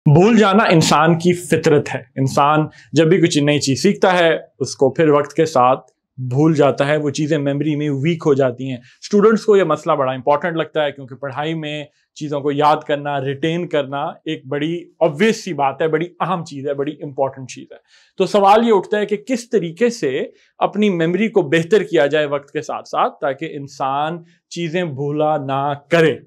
भूल जाना इंसान की फितरत है। इंसान जब भी कुछ नई चीज सीखता है उसको फिर वक्त के साथ भूल जाता है, वो चीजें मेमोरी में वीक हो जाती हैं। स्टूडेंट्स को यह मसला बड़ा इंपॉर्टेंट लगता है क्योंकि पढ़ाई में चीजों को याद करना, रिटेन करना एक बड़ी ऑब्वियस सी बात है, बड़ी अहम चीज है, बड़ी इंपॉर्टेंट चीज है। तो सवाल ये उठता है कि किस तरीके से अपनी मेमोरी को बेहतर किया जाए वक्त के साथ साथ, ताकि इंसान चीजें भूला ना करे।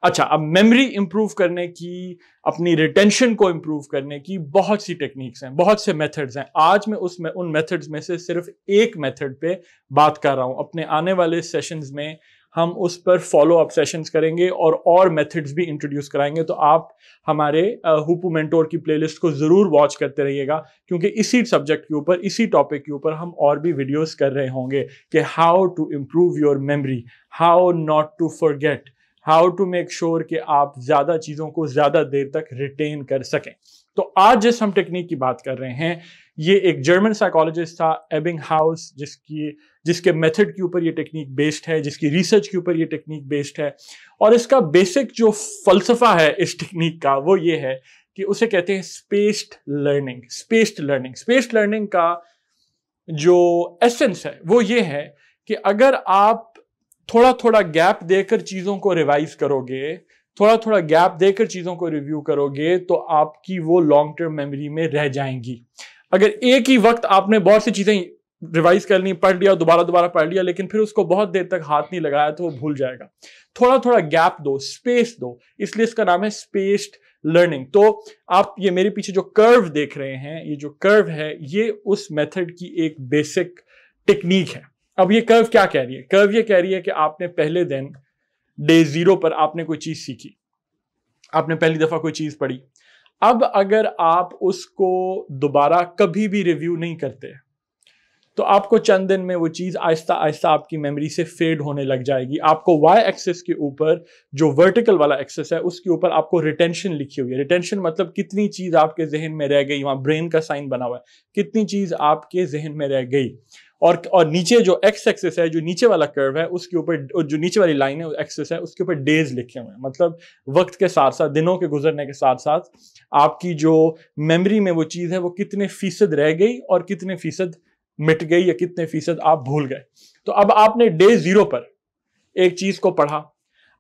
अच्छा, अब मेमोरी इंप्रूव करने की, अपनी रिटेंशन को इंप्रूव करने की बहुत सी टेक्निक्स हैं, बहुत से मेथड्स हैं। आज मैं उन मेथड्स में से सिर्फ एक मेथड पे बात कर रहा हूं। अपने आने वाले सेशंस में हम उस पर फॉलो अप सेशंस करेंगे और मेथड्स भी इंट्रोड्यूस कराएंगे। तो आप हमारे हुपू मेंटोर की प्लेलिस्ट को जरूर वॉच करते रहिएगा, क्योंकि इसी सब्जेक्ट के ऊपर, इसी टॉपिक के ऊपर हम और भी वीडियोस कर रहे होंगे कि how to improve your memory, how not to forget, how to make sure कि आप ज्यादा चीजों को ज्यादा देर तक रिटेन कर सकें। तो आज जिस हम टेक्निक की बात कर रहे हैं, ये एक जर्मन साइकोलॉजिस्ट था, एबिंगहाउस, जिसके मेथड के ऊपर ये टेक्निक बेस्ड है, जिसकी रिसर्च के ऊपर ये टेक्निक बेस्ड है। और इसका बेसिक जो फलसफा है इस टेक्निक का, वो ये है कि उसे कहते हैं स्पेस्ड लर्निंग। स्पेस्ड लर्निंग का जो एसेंस है वो ये है कि अगर आप थोड़ा थोड़ा गैप देकर चीजों को रिवाइज करोगे, थोड़ा थोड़ा गैप देकर चीजों को रिव्यू करोगे, तो आपकी वो लॉन्ग टर्म मेमोरी में रह जाएंगी। अगर एक ही वक्त आपने बहुत सी चीजें रिवाइज कर ली, पढ़ लिया, दोबारा दोबारा पढ़ लिया, लेकिन फिर उसको बहुत देर तक हाथ नहीं लगाया, तो वो भूल जाएगा। थोड़ा थोड़ा गैप दो, स्पेस दो, इसलिए इसका नाम है स्पेस्ड लर्निंग। तो आप ये मेरे पीछे जो कर्व देख रहे हैं, ये जो कर्व है, ये उस मेथड की एक बेसिक टेक्निक है। अब ये कर्व क्या कह रही है? कर्व ये कह रही है कि आपने पहले दिन, डे 0 पर आपने कोई चीज सीखी, आपने पहली दफा कोई चीज पढ़ी। अब अगर आप उसको दोबारा कभी भी रिव्यू नहीं करते, तो आपको चंद दिन में वो चीज आहिस्ता आहिस्ता आपकी मेमोरी से फेड होने लग जाएगी। आपको वाई एक्सिस के ऊपर, जो वर्टिकल वाला एक्सिस है, उसके ऊपर आपको रिटेंशन लिखी हुई है। रिटेंशन मतलब कितनी चीज आपके जहन में रह गई, वहां ब्रेन का साइन बना हुआ है, कितनी चीज आपके जहन में रह गई। और नीचे जो एक्स एक्सिस है, जो नीचे वाला कर्व है, उसके ऊपर जो नीचे वाली लाइन है, एक्सिस है, उसके ऊपर डेज लिखे हुए हैं। मतलब वक्त के साथ साथ, दिनों के गुजरने के साथ साथ आपकी जो मेमोरी में वो चीज है, वो कितने फीसद रह गई और कितने फीसद मिट गई, या कितने फीसद आप भूल गए। तो अब आपने डे 0 पर एक चीज को पढ़ा।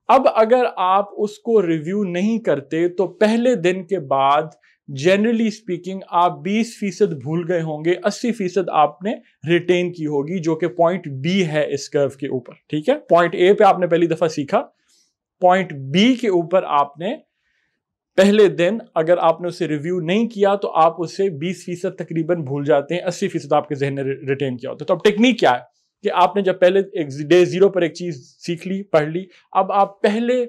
अब अगर आप उसको रिव्यू नहीं करते, तो पहले दिन के बाद जनरली स्पीकिंग आप 20% भूल गए होंगे, 80% आपने रिटेन की होगी, जो कि पॉइंट बी है इस कर्व के ऊपर। ठीक है, पॉइंट ए पे आपने पहली दफा सीखा, पॉइंट बी के ऊपर आपने पहले दिन अगर आपने उसे रिव्यू नहीं किया, तो आप उसे 20% तकरीबन भूल जाते हैं, 80% आपके जहन में रिटेन किया होता है। तो अब टेक्निक क्या है कि आपने जब पहले डे 0 पर एक चीज सीख ली, पढ़ ली, अब आप पहले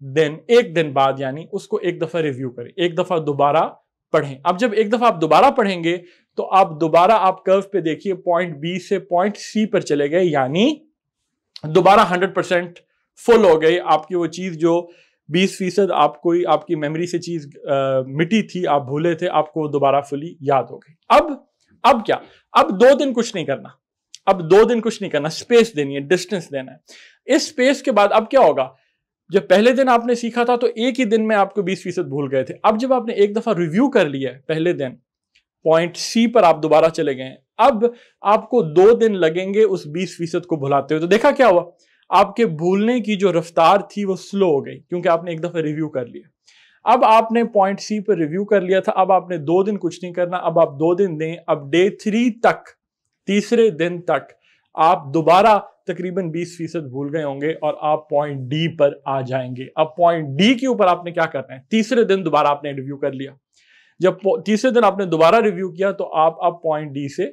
दिन, एक दिन बाद यानी, उसको एक दफा रिव्यू करें, एक दफा दोबारा पढ़ें। अब जब एक दफा आप दोबारा पढ़ेंगे, तो आप दोबारा आप कर्व पे देखिए, पॉइंट बी से पॉइंट सी पर चले गए, यानी दोबारा 100% फुल हो गई आपकी वो चीज। जो 20% आपको आपकी मेमोरी से चीज मिटी थी, आप भूले थे, आपको दोबारा फुली याद हो गई। अब क्या? अब 2 दिन कुछ नहीं करना, अब 2 दिन कुछ नहीं करना, स्पेस देनी है, डिस्टेंस देना है। इस स्पेस के बाद अब क्या होगा? जब पहले दिन आपने सीखा था, तो एक ही दिन में आपको 20% भूल गए थे। अब जब आपने एक दफा रिव्यू कर लिया है पहले दिन, पॉइंट सी पर आप दोबारा चले गए, अब आपको 2 दिन लगेंगे उस 20% को भुलाते हुए। तो देखा क्या हुआ? आपके भूलने की जो रफ्तार थी वो स्लो हो गई, क्योंकि आपने एक दफा रिव्यू कर लिया। अब आपने पॉइंट सी पर रिव्यू कर लिया था, अब आपने 2 दिन कुछ नहीं करना, अब आप 2 दिन दें। अब डे 3 तक, तीसरे दिन तक आप दोबारा तकरीबन 20% भूल गए होंगे और आप पॉइंट डी पर आ जाएंगे। अब पॉइंट डी के ऊपर आपने क्या करना है? तीसरे दिन दोबारा आपने रिव्यू कर लिया। जब तीसरे दिन आपने दोबारा रिव्यू किया, तो आप अब पॉइंट डी से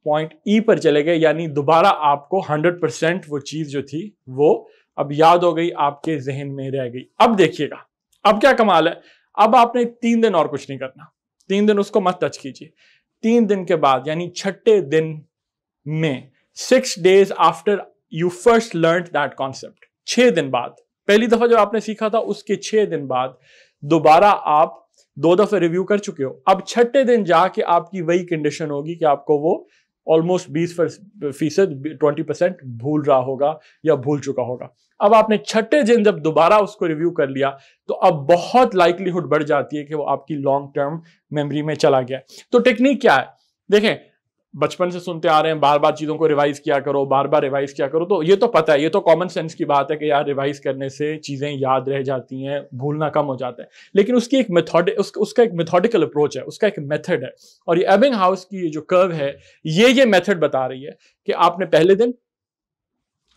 पॉइंट ई पर चले गए, यानी दोबारा आपको 100% वो चीज जो थी वो अब याद हो गई, आपके जहन में रह गई। अब देखिएगा, अब क्या कमाल है। अब आपने 3 दिन और कुछ नहीं करना, 3 दिन उसको मत टच कीजिए। 3 दिन के बाद, यानी छठे दिन में, 6 days after you first learn that concept, 6 दिन बाद, पहली दफा जब आपने सीखा था उसके 6 दिन बाद दोबारा आप 2 दफे रिव्यू कर चुके हो। अब छठे दिन जाके आपकी वही कंडीशन होगी कि आपको वो ऑलमोस्ट 20%, 20% भूल रहा होगा या भूल चुका होगा। अब आपने छठे दिन जब दोबारा उसको रिव्यू कर लिया तो अब बहुत लाइक्लीहुड बढ़ जाती है कि वो आपकी लॉन्ग टर्म मेमोरी में चला गया। तो टेक्निक क्या है? देखें, बचपन से सुनते आ रहे हैं बार बार चीजों को रिवाइज किया करो, बार बार रिवाइज किया करो, तो ये तो पता है, ये तो कॉमन सेंस की बात है कि यार रिवाइज करने से चीजें याद रह जाती हैं, भूलना कम हो जाता है। लेकिन उसकी एक उसका एक मेथोडिकल अप्रोच है, उसका एक मेथड है, और ये एबिंगहाउस की जो कर्व है ये मेथड बता रही है कि आपने पहले दिन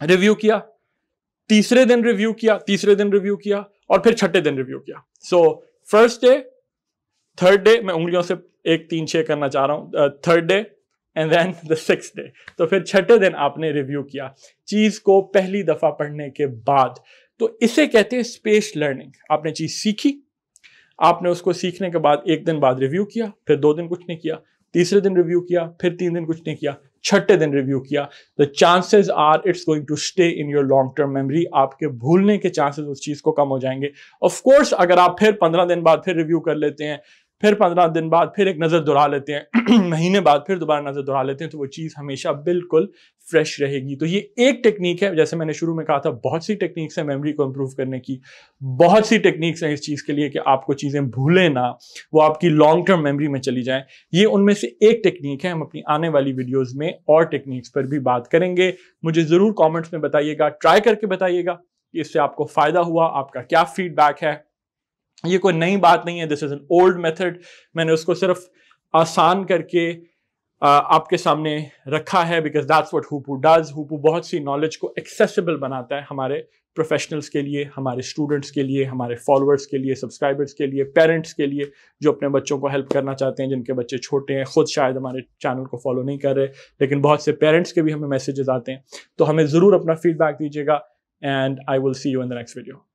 रिव्यू किया, तीसरे दिन रिव्यू किया, तीसरे दिन रिव्यू किया, और फिर छठे दिन रिव्यू किया। So first day, third day, मैं उंगलियों से 1 3 6 करना चाह रहा हूं, third day and then the 6th day. तो फिर छठे दिन आपने रिव्यू किया चीज को पहली दफा पढ़ने के बाद। तो इसे कहते हैं स्पेस लर्निंग। आपने चीज सीखी, आपने उसको सीखने के बाद 1 दिन बाद रिव्यू किया, फिर 2 दिन कुछ नहीं किया, तीसरे दिन रिव्यू किया, फिर 3 दिन कुछ नहीं किया, छठे दिन रिव्यू किया। The chances are it's going to stay in your long term memory. आपके भूलने के चांसेस उस चीज को कम हो जाएंगे। ऑफ कोर्स अगर आप फिर 15 दिन बाद फिर रिव्यू कर लेते हैं, फिर 15 दिन बाद फिर एक नजर दोहरा लेते हैं, महीने बाद फिर दोबारा नजर दोहरा लेते हैं, तो वो चीज हमेशा बिल्कुल फ्रेश रहेगी। तो ये एक टेक्निक है, जैसे मैंने शुरू में कहा था, बहुत सी टेक्निक्स है मेमोरी को इंप्रूव करने की, बहुत सी टेक्निक्स हैं इस चीज के लिए कि आपको चीजें भूलें ना, वो आपकी लॉन्ग टर्म मेमोरी में चली जाए। ये उनमें से एक टेक्निक है। हम अपनी आने वाली वीडियोज में और टेक्निक्स पर भी बात करेंगे। मुझे जरूर कॉमेंट्स में बताइएगा, ट्राई करके बताइएगा कि इससे आपको फायदा हुआ, आपका क्या फीडबैक है। ये कोई नई बात नहीं है, this is an old method. मैंने उसको सिर्फ आसान करके आपके सामने रखा है, बिकॉज दैट्स व्हाट हूपू डज। हूपू बहुत सी नॉलेज को एक्सेसिबल बनाता है हमारे प्रोफेशनल्स के लिए, हमारे स्टूडेंट्स के लिए, हमारे फॉलोअर्स के लिए, सब्सक्राइबर्स के लिए, पेरेंट्स के लिए जो अपने बच्चों को हेल्प करना चाहते हैं, जिनके बच्चे छोटे हैं, खुद शायद हमारे चैनल को फॉलो नहीं कर रहे, लेकिन बहुत से पेरेंट्स के भी हमें मैसेजेस आते हैं। तो हमें ज़रूर अपना फीडबैक दीजिएगा, and I will see you in the next video.